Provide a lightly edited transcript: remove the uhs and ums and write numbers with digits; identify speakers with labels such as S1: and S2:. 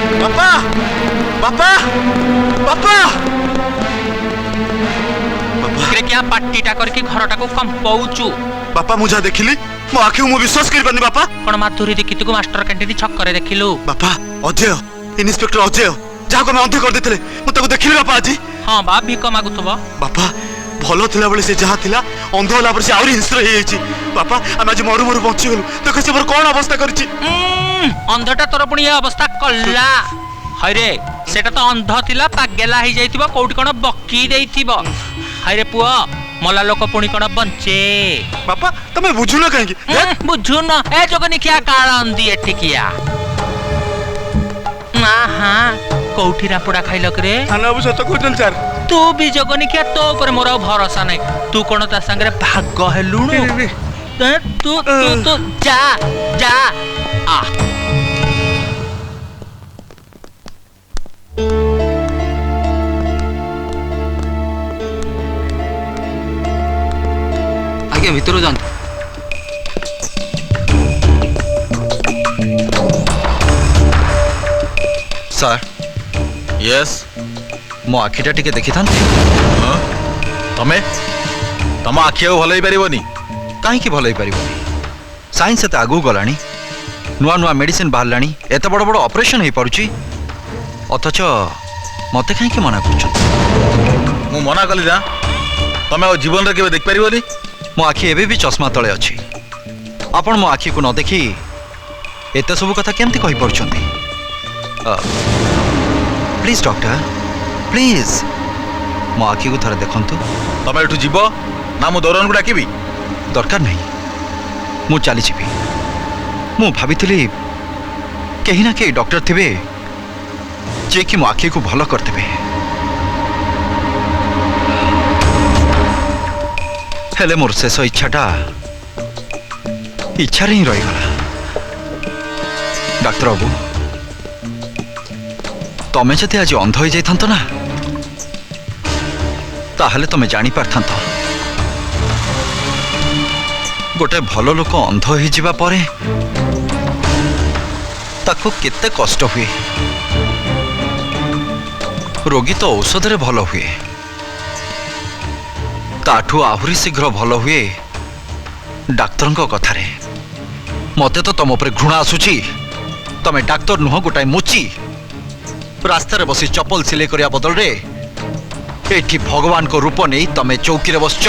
S1: ବାପା ବାପା ବାପା
S2: रे क्या पार्टीटा करके घरटा को कंपाउचु
S1: बापा मु जा देखिली मो आखि मु विश्वास करि पानी बापा
S2: कोन माधुरी देखि तुको मास्टर कैंटीन छक करे देखिलु
S1: बापा अजय इन्स्पेक्टर अजय जाको मैं अंधे कर देथिले मु ताको देखिली बापा आज
S2: हां बा भिक मागुतबो
S1: बापा भलो थिला बेले से जहा थिला अंध होला पर से आउरी हिंस्र हे जाई बापा हम आज मरु मरु बंची गेलु देखो से पर कोन अवस्था करछि
S2: अंधटा तोर पुणी अवस्था कल्ला हरे सेटा तो अंध थिला पागेला ही जाइतिबो कोउठी कोन बक्की देइतिबो हरे पुआ मला लोक पुणी कोन बंचे
S1: बापा तमे बुझुना काहे की
S2: बुझु न ए जगनी क्या कारण दी एठिकिया ना हां कोउठी रापड़ा खाइलक रे
S1: थाना अब सत कहतन सर
S2: तू भी जगनी क्या तो ऊपर मोर भरोसा नहीं तू कोन ता संगे भाग हेलुनु तू तू तू जा जा आ
S3: आगे भीतर जान
S4: सर
S5: यस
S4: मो आखिटा टिके देखि थान
S5: तमे तम आखि आ भल पारबनी
S4: काहे की भलै परिबनी साइंस एते आगु गलानी नुआ नुआ मेडिसिन बाहरलानी एते बड़ बड़ ऑपरेशन हे परुची अथच मते काहे की मना करछु
S5: मु मना कली ना तमे आ जीवन रे केबे देख पारबनी
S4: मो आखि एबे भी चश्मा तळे अछि आपण मो आखि को न देखि एते सब कथा केमति कहि परुछंती प्लीज डॉक्टर प्लीज मो आखि को थरे देखंतु
S5: तमे एठु जीव ना मु दौरन को डाकिबी
S4: दरकार नहीं मु चली जीवी मु भावितली कहीं ना कहीं डॉक्टर थिबे जे कि मो आखि को भलो करतेबे हेले मोर शेष इच्छाटा इच्छा रे ही रही गला डाक्टर बाबू तमे जदि आज अंध हो जाइथंत ना ताहले तमे जानी पारथंत गोटे भल लोक अंध हो जिबा परे ताको केते कष्ट हुए रोगी तो औषध रे भल हुए ताठू आहुरी शीघ्र भल हुए डाक्तर कथारे मते तो तुम उपरे घृणा आसुची तमे डाक्तर नुह गोटाए मुची रास्तार बसी चपल सिले करिया बदल रे एठी भगवान को रूप नहीं तमे चौकी रे बसछ